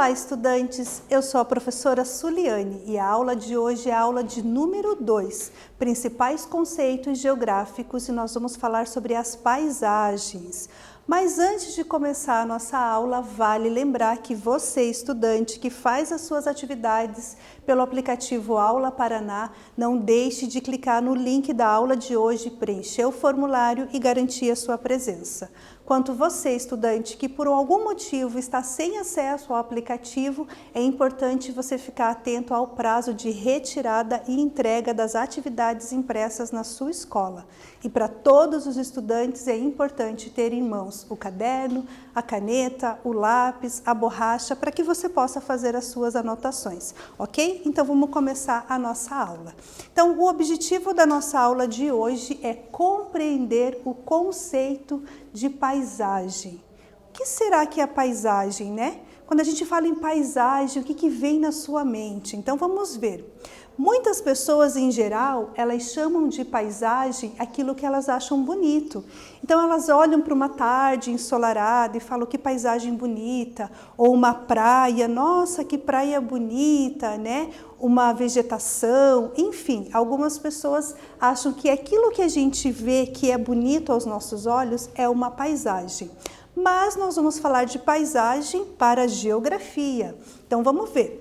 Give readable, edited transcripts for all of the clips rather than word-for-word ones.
Olá, estudantes! Eu sou a professora Suliane e a aula de hoje é a aula de número 2, principais conceitos geográficos, e nós vamos falar sobre as paisagens. Mas antes de começar a nossa aula, vale lembrar que você, estudante, que faz as suas atividades pelo aplicativo Aula Paraná, não deixe de clicar no link da aula de hoje, preencher o formulário e garantir a sua presença. Quanto você, estudante, que por algum motivo está sem acesso ao aplicativo, é importante você ficar atento ao prazo de retirada e entrega das atividades impressas na sua escola. E para todos os estudantes é importante ter em mãos o caderno, a caneta, o lápis, a borracha, para que você possa fazer as suas anotações, ok? Então vamos começar a nossa aula. Então o objetivo da nossa aula de hoje é compreender o conceito de paisagem. O que será que é a paisagem, né? Quando a gente fala em paisagem, o que vem na sua mente? Então vamos ver. Muitas pessoas, em geral, elas chamam de paisagem aquilo que elas acham bonito. Então elas olham para uma tarde ensolarada e falam que paisagem bonita, ou uma praia, nossa, que praia bonita, né? Uma vegetação, enfim, algumas pessoas acham que aquilo que a gente vê que é bonito aos nossos olhos é uma paisagem. Mas nós vamos falar de paisagem para a geografia. Então vamos ver.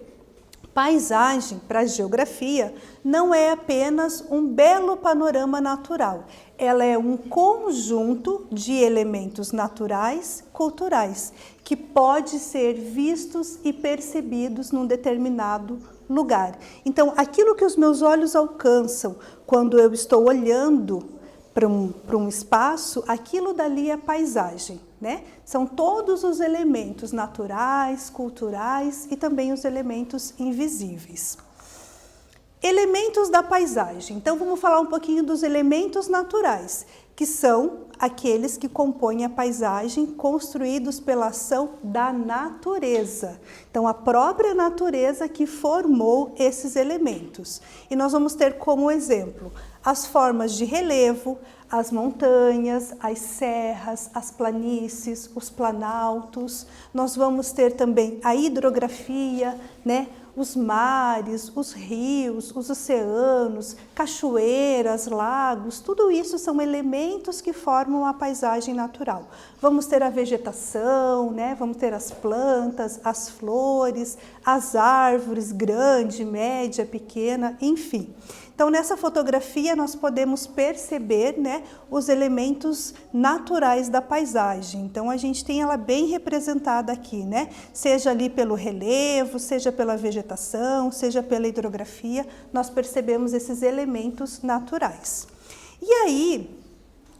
Paisagem para a geografia não é apenas um belo panorama natural. Ela é um conjunto de elementos naturais, culturais, que pode ser vistos e percebidos num determinado lugar. Então, aquilo que os meus olhos alcançam quando eu estou olhando para um espaço, aquilo dali é paisagem, né? São todos os elementos naturais, culturais e também os elementos invisíveis. Elementos da paisagem. Então vamos falar um pouquinho dos elementos naturais, que são aqueles que compõem a paisagem, construídos pela ação da natureza. Então a própria natureza que formou esses elementos. E nós vamos ter como exemplo as formas de relevo, as montanhas, as serras, as planícies, os planaltos. Nós vamos ter também a hidrografia, né? Os mares, os rios, os oceanos, cachoeiras, lagos, tudo isso são elementos que formam a paisagem natural. Vamos ter a vegetação, né? Vamos ter as plantas, as flores, as árvores, grande, média, pequena, enfim. Então, nessa fotografia, nós podemos perceber, né, os elementos naturais da paisagem. Então, a gente tem ela bem representada aqui, né? Seja ali pelo relevo, seja pela vegetação, seja pela hidrografia, nós percebemos esses elementos naturais. E aí,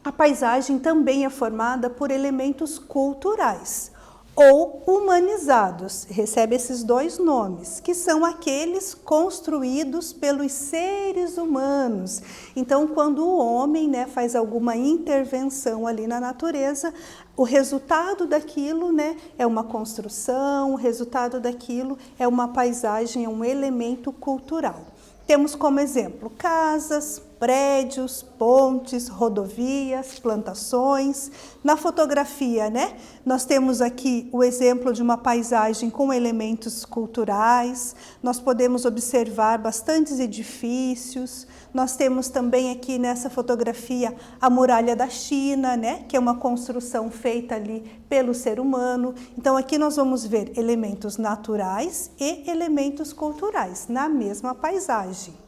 a paisagem também é formada por elementos culturais ou humanizados, recebe esses dois nomes, que são aqueles construídos pelos seres humanos. Então, quando o homem, né, faz alguma intervenção ali na natureza, o resultado daquilo, né, é uma construção, o resultado daquilo é uma paisagem, é um elemento cultural. Temos como exemplo casas, prédios, pontes, rodovias, plantações. Na fotografia, né, nós temos aqui o exemplo de uma paisagem com elementos culturais. Nós podemos observar bastantes edifícios. Nós temos também aqui nessa fotografia a muralha da China, né, que é uma construção feita ali pelo ser humano. Então aqui nós vamos ver elementos naturais e elementos culturais na mesma paisagem.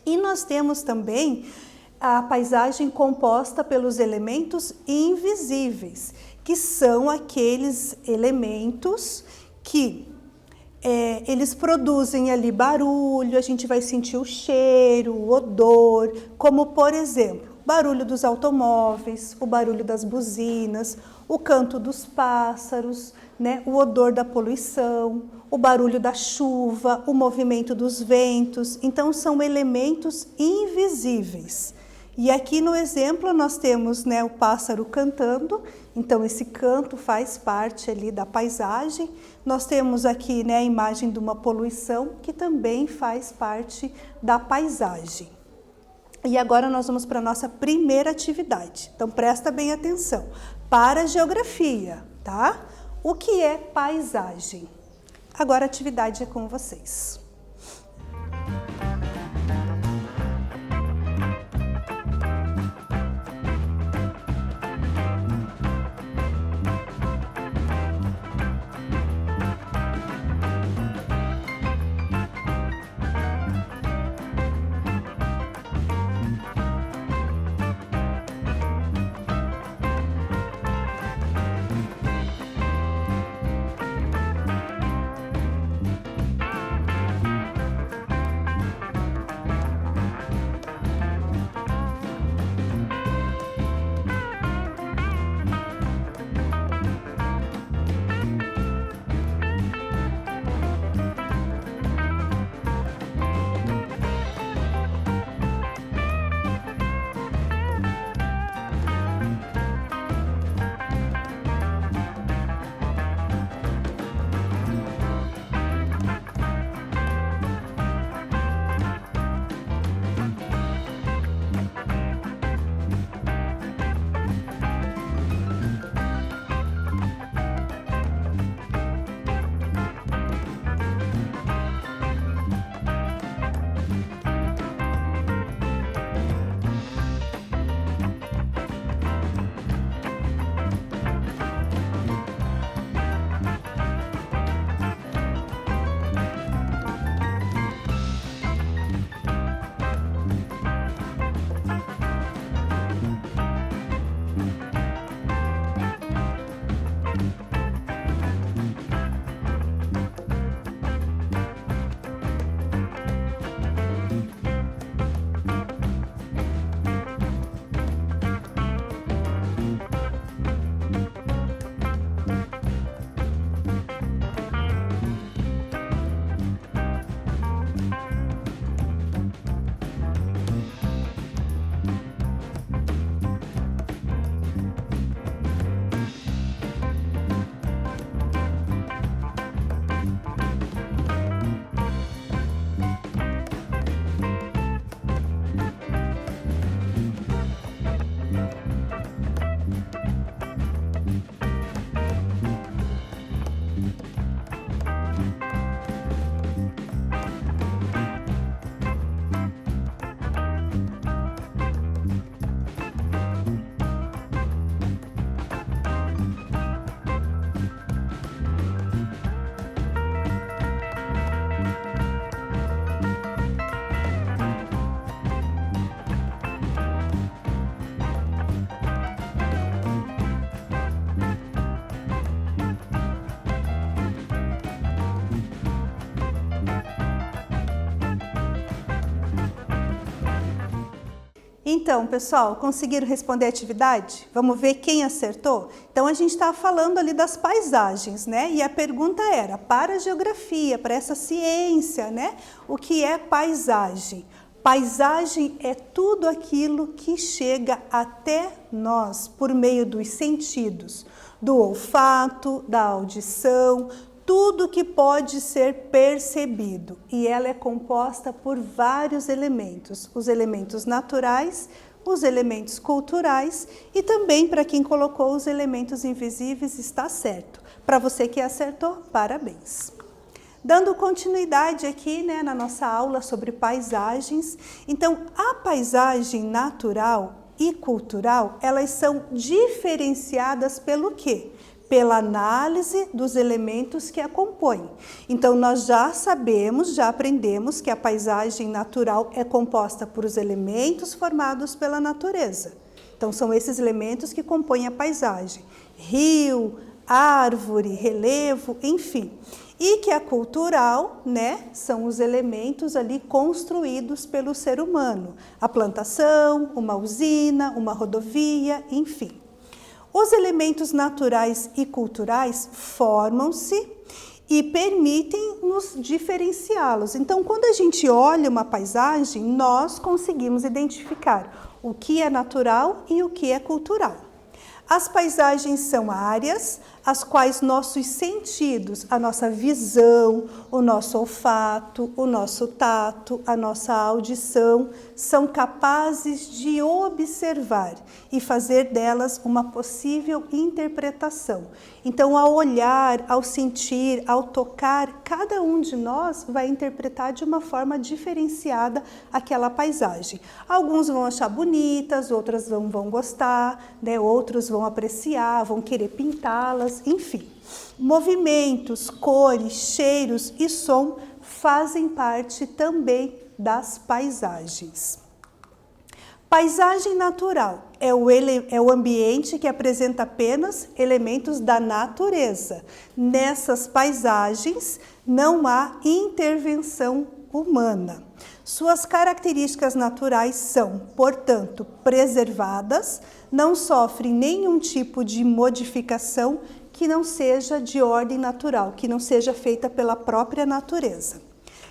E nós temos também a paisagem composta pelos elementos invisíveis, que são aqueles elementos que eles produzem ali barulho, a gente vai sentir o cheiro, o odor, como por exemplo, barulho dos automóveis, o barulho das buzinas, o canto dos pássaros, né, o odor da poluição, o barulho da chuva, o movimento dos ventos. Então são elementos invisíveis. E aqui no exemplo nós temos, né, o pássaro cantando, então esse canto faz parte ali da paisagem. Nós temos aqui, né, a imagem de uma poluição que também faz parte da paisagem. E agora nós vamos para a nossa primeira atividade. Então presta bem atenção. Para a geografia, tá? O que é paisagem? Agora a atividade é com vocês. Então, pessoal, conseguiram responder a atividade? Vamos ver quem acertou? Então, a gente estava falando ali das paisagens, né? E a pergunta era, para a geografia, para essa ciência, né? O que é paisagem? Paisagem é tudo aquilo que chega até nós por meio dos sentidos, do olfato, da audição, tudo que pode ser percebido, e ela é composta por vários elementos, os elementos naturais, os elementos culturais e também, para quem colocou os elementos invisíveis, está certo. Para você que acertou, parabéns! Dando continuidade aqui, né, na nossa aula sobre paisagens, então a paisagem natural e cultural, elas são diferenciadas pelo quê? Pela análise dos elementos que a compõem. Então, nós já sabemos, já aprendemos que a paisagem natural é composta por os elementos formados pela natureza. Então, são esses elementos que compõem a paisagem. Rio, árvore, relevo, enfim. E que a cultural, né, são os elementos ali construídos pelo ser humano. A plantação, uma usina, uma rodovia, enfim. Os elementos naturais e culturais formam-se e permitem nos diferenciá-los. Então, quando a gente olha uma paisagem, nós conseguimos identificar o que é natural e o que é cultural. As paisagens são áreas as quais nossos sentidos, a nossa visão, o nosso olfato, o nosso tato, a nossa audição, são capazes de observar e fazer delas uma possível interpretação. Então, ao olhar, ao sentir, ao tocar, cada um de nós vai interpretar de uma forma diferenciada aquela paisagem. Alguns vão achar bonitas, outras vão gostar, né? Outros vão apreciar, vão querer pintá-las, enfim. Movimentos, cores, cheiros e som fazem parte também das paisagens. Paisagem natural é o ambiente que apresenta apenas elementos da natureza. Nessas paisagens não há intervenção humana. Suas características naturais são, portanto, preservadas, não sofrem nenhum tipo de modificação que não seja de ordem natural, que não seja feita pela própria natureza.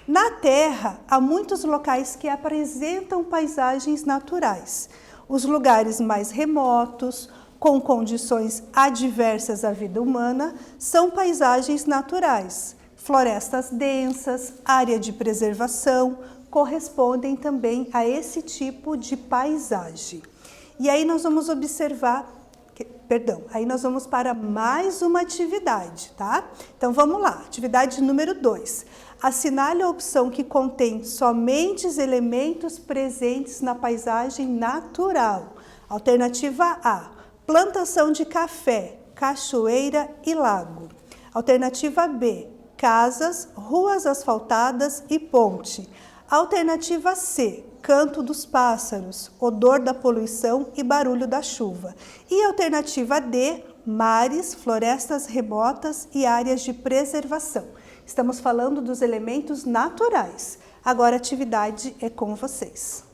Na Terra, há muitos locais que apresentam paisagens naturais. Os lugares mais remotos, com condições adversas à vida humana, são paisagens naturais. Florestas densas, área de preservação, correspondem também a esse tipo de paisagem. E aí nós vamos observar, aí nós vamos para mais uma atividade, tá? Então vamos lá, atividade número 2. Assinale a opção que contém somente os elementos presentes na paisagem natural. Alternativa A, plantação de café, cachoeira e lago. Alternativa B, casas, ruas asfaltadas e ponte. Alternativa C, canto dos pássaros, odor da poluição e barulho da chuva. E alternativa D, mares, florestas remotas e áreas de preservação. Estamos falando dos elementos naturais. Agora a atividade é com vocês.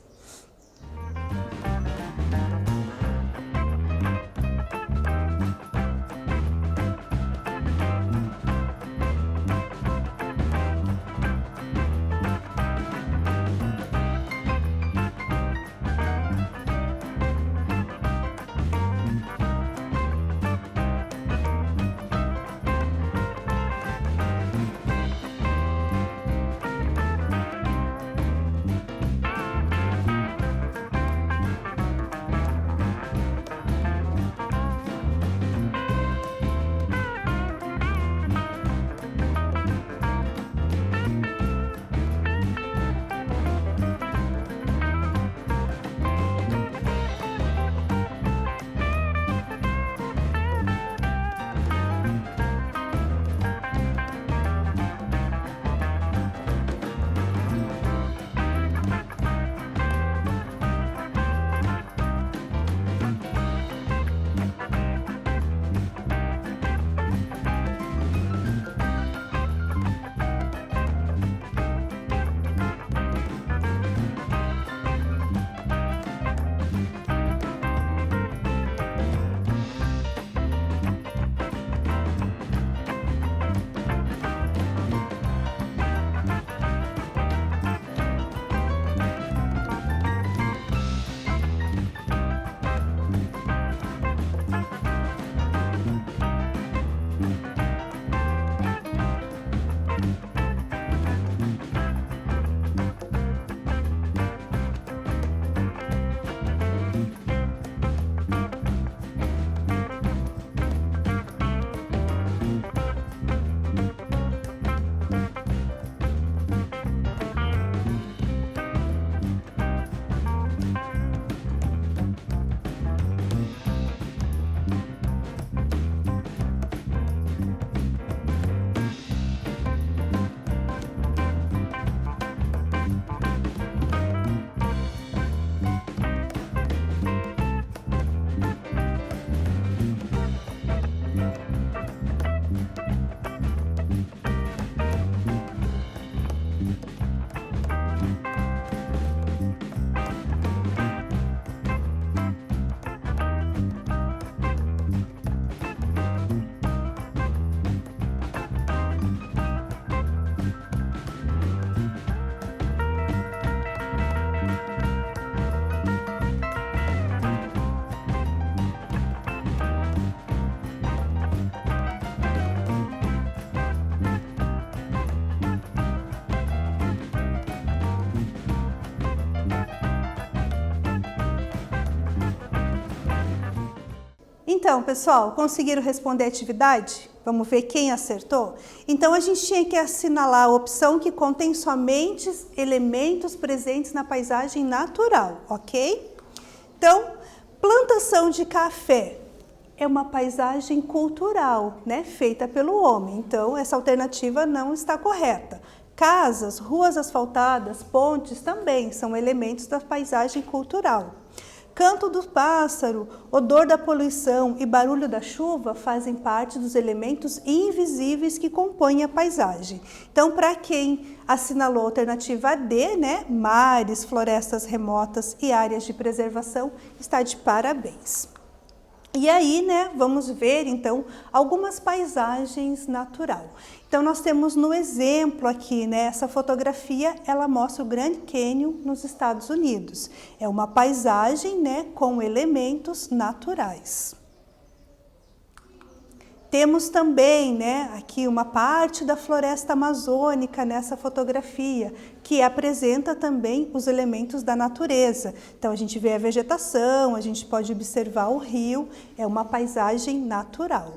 Então, pessoal, conseguiram responder a atividade? Vamos ver quem acertou? Então, a gente tinha que assinalar a opção que contém somente elementos presentes na paisagem natural, ok? Então, plantação de café é uma paisagem cultural, né, feita pelo homem. Então, essa alternativa não está correta. Casas, ruas asfaltadas, pontes também são elementos da paisagem cultural. Canto do pássaro, odor da poluição e barulho da chuva fazem parte dos elementos invisíveis que compõem a paisagem. Então, para quem assinalou a alternativa D, né, mares, florestas remotas e áreas de preservação, está de parabéns. E aí, né, vamos ver, então, algumas paisagens natural. Então, nós temos no exemplo aqui, né, essa fotografia, ela mostra o Grand Canyon nos Estados Unidos. É uma paisagem, né, com elementos naturais. Temos também, né, aqui uma parte da floresta amazônica nessa fotografia, que apresenta também os elementos da natureza. Então, a gente vê a vegetação, a gente pode observar o rio, é uma paisagem natural.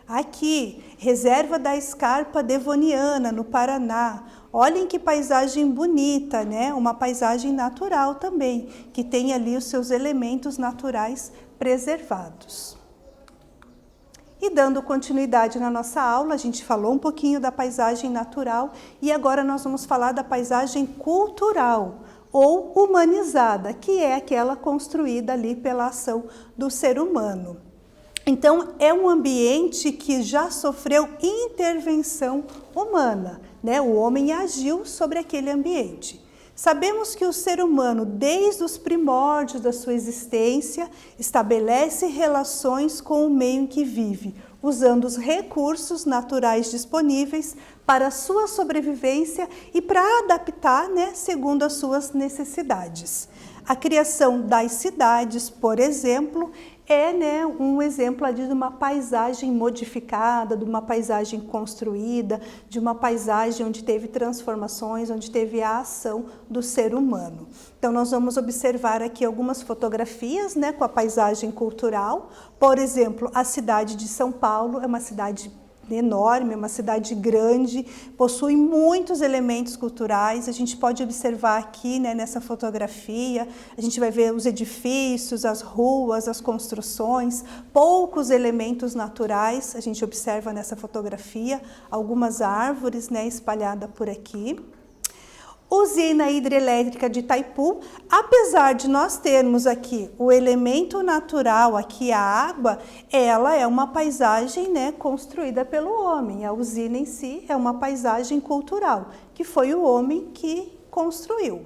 Aqui, reserva da Escarpa Devoniana, no Paraná. Olhem que paisagem bonita, né? Uma paisagem natural também, que tem ali os seus elementos naturais preservados. E dando continuidade na nossa aula, a gente falou um pouquinho da paisagem natural e agora nós vamos falar da paisagem cultural ou humanizada, que é aquela construída ali pela ação do ser humano. Então, é um ambiente que já sofreu intervenção humana, né? O homem agiu sobre aquele ambiente. Sabemos que o ser humano, desde os primórdios da sua existência, estabelece relações com o meio em que vive, usando os recursos naturais disponíveis para a sua sobrevivência e para adaptar, né, segundo as suas necessidades. A criação das cidades, por exemplo, é, né, um exemplo ali de uma paisagem modificada, de uma paisagem construída, de uma paisagem onde teve transformações, onde teve a ação do ser humano. Então, nós vamos observar aqui algumas fotografias, né, com a paisagem cultural. Por exemplo, a cidade de São Paulo é uma cidade enorme, é uma cidade grande, possui muitos elementos culturais. A gente pode observar aqui, né, nessa fotografia, a gente vai ver os edifícios, as ruas, as construções, poucos elementos naturais. A gente observa nessa fotografia algumas árvores, né, espalhadas por aqui. Usina hidrelétrica de Itaipu, apesar de nós termos aqui o elemento natural, aqui a água, ela é uma paisagem, né, construída pelo homem. A usina em si é uma paisagem cultural, que foi o homem que construiu.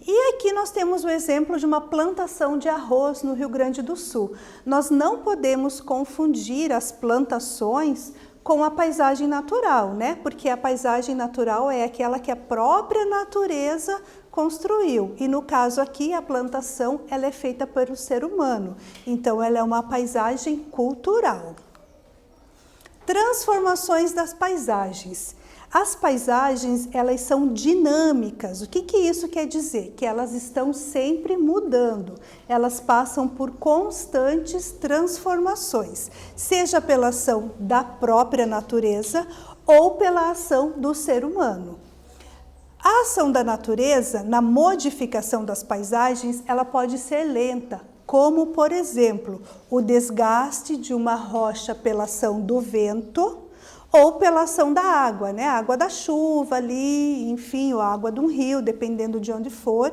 E aqui nós temos o exemplo de uma plantação de arroz no Rio Grande do Sul. Nós não podemos confundir as plantações com a paisagem natural, né? Porque a paisagem natural é aquela que a própria natureza construiu. E no caso aqui, a plantação, ela é feita pelo ser humano. Então, ela é uma paisagem cultural. Transformações das paisagens. As paisagens, elas são dinâmicas. O que isso quer dizer? Que elas estão sempre mudando. Elas passam por constantes transformações, seja pela ação da própria natureza ou pela ação do ser humano. A ação da natureza, na modificação das paisagens, ela pode ser lenta, como, por exemplo, o desgaste de uma rocha pela ação do vento, ou pela ação da água, né? A água da chuva ali, enfim, ou a água de um rio, dependendo de onde for.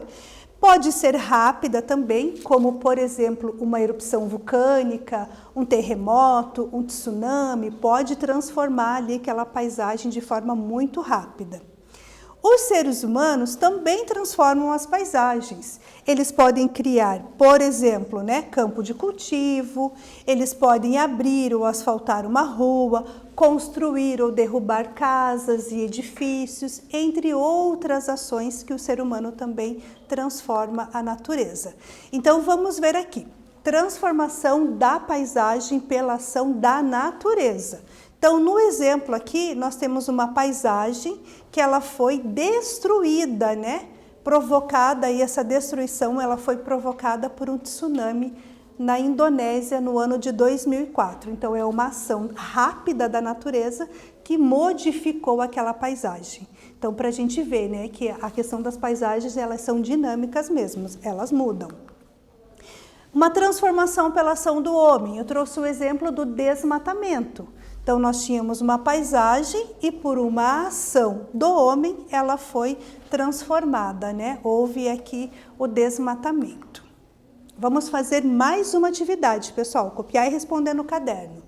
Pode ser rápida também, como, por exemplo, uma erupção vulcânica, um terremoto, um tsunami, pode transformar ali aquela paisagem de forma muito rápida. Os seres humanos também transformam as paisagens. Eles podem criar, por exemplo, né, campo de cultivo, eles podem abrir ou asfaltar uma rua, construir ou derrubar casas e edifícios, entre outras ações que o ser humano também transforma a natureza. Então, vamos ver aqui. Transformação da paisagem pela ação da natureza. Então, no exemplo aqui, nós temos uma paisagem que ela foi destruída, né? Provocada, e essa destruição ela foi provocada por um tsunami na Indonésia no ano de 2004. Então é uma ação rápida da natureza que modificou aquela paisagem. Então, para a gente ver, né, que a questão das paisagens, elas são dinâmicas mesmo, elas mudam. Uma transformação pela ação do homem. Eu trouxe o exemplo do desmatamento. Então, nós tínhamos uma paisagem e por uma ação do homem, ela foi transformada, né? Houve aqui o desmatamento. Vamos fazer mais uma atividade, pessoal, copiar e responder no caderno.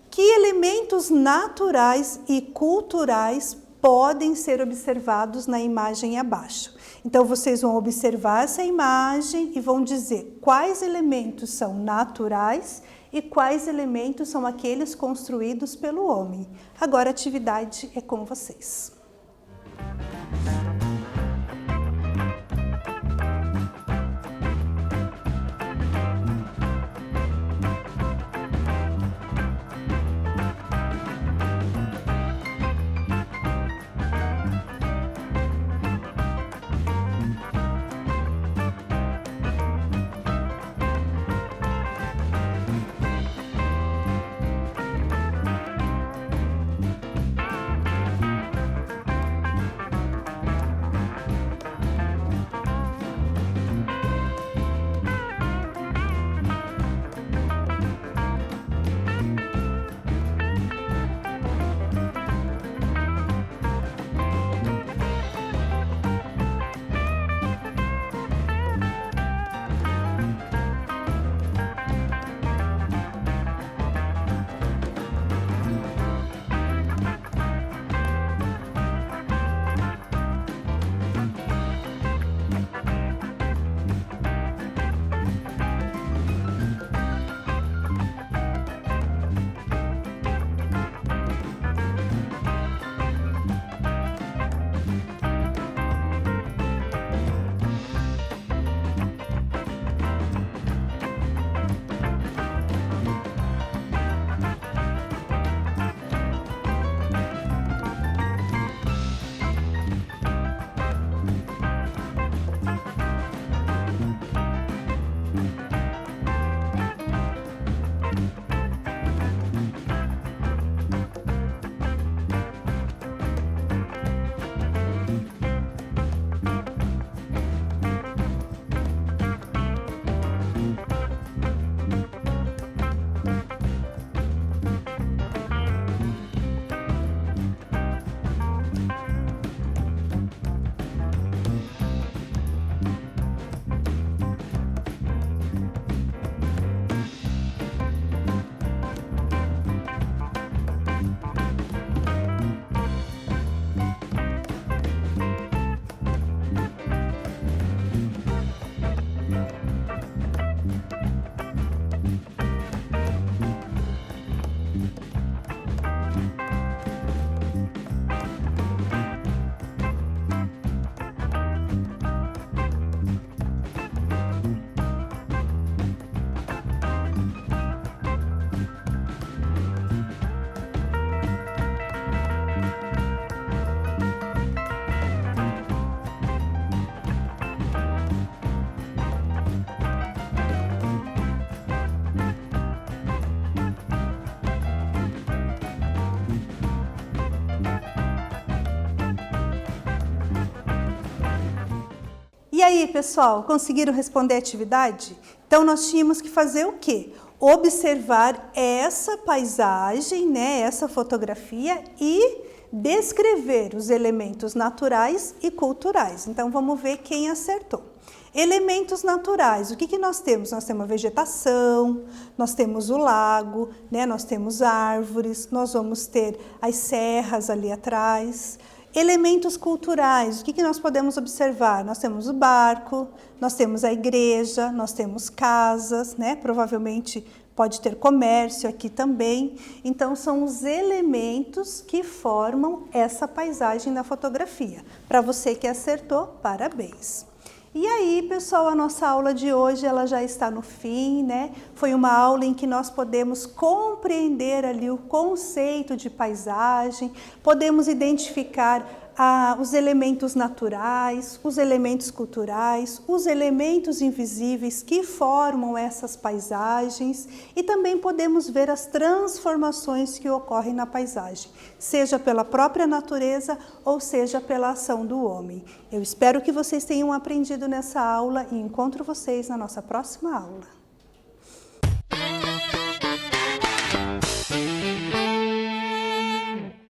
Que elementos naturais e culturais podem ser observados na imagem abaixo? Então, vocês vão observar essa imagem e vão dizer quais elementos são naturais e quais elementos são aqueles construídos pelo homem. Agora a atividade é com vocês. E aí, pessoal, conseguiram responder a atividade? Então, nós tínhamos que fazer o quê? Observar essa paisagem, né, essa fotografia e descrever os elementos naturais e culturais. Então, vamos ver quem acertou. Elementos naturais, o que nós temos? Nós temos a vegetação, nós temos o lago, né, nós temos árvores, nós vamos ter as serras ali atrás. Elementos culturais, o que nós podemos observar? Nós temos o barco, nós temos a igreja, nós temos casas, né? Provavelmente pode ter comércio aqui também. Então, são os elementos que formam essa paisagem na fotografia. Para você que acertou, parabéns! E aí, pessoal, a nossa aula de hoje ela já está no fim, né? Foi uma aula em que nós podemos compreender ali o conceito de paisagem, podemos identificar os elementos naturais, os elementos culturais, os elementos invisíveis que formam essas paisagens e também podemos ver as transformações que ocorrem na paisagem, seja pela própria natureza ou seja pela ação do homem. Eu espero que vocês tenham aprendido nessa aula e encontro vocês na nossa próxima aula.